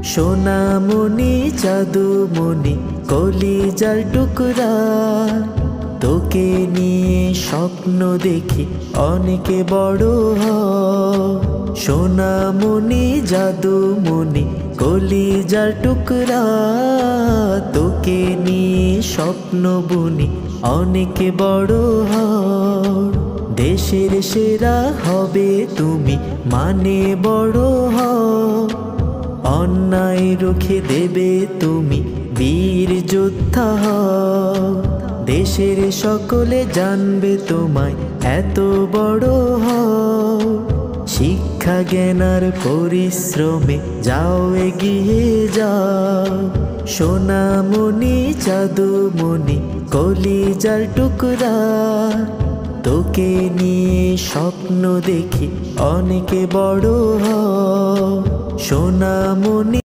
সোনামণি জাদুমণি কলিজার টুকরা, তোকে নিয়ে স্বপ্ন দেখি অনেকে বড় হয়। সোনামণি জাদুমণি কলিজার টুকরা, তোকে নিয়ে স্বপ্ন বুনি অনেকে বড় হয়। দেশের সেরা হবে তুমি, মানে বড় হও। অন্যায় রুখে দেবে তুমি, বীর যোদ্ধা হও। দেশের সকলে জানবে তোমায়, এত বড় হও। শিক্ষা জ্ঞান আর পরিশ্রমে যাও এগিয়ে যাও। সোনামণি জাদুমণি কলিজার টুকরা, তোকে নিয়ে স্বপ্ন দেখি অনেকে বড় হও। সোনামণি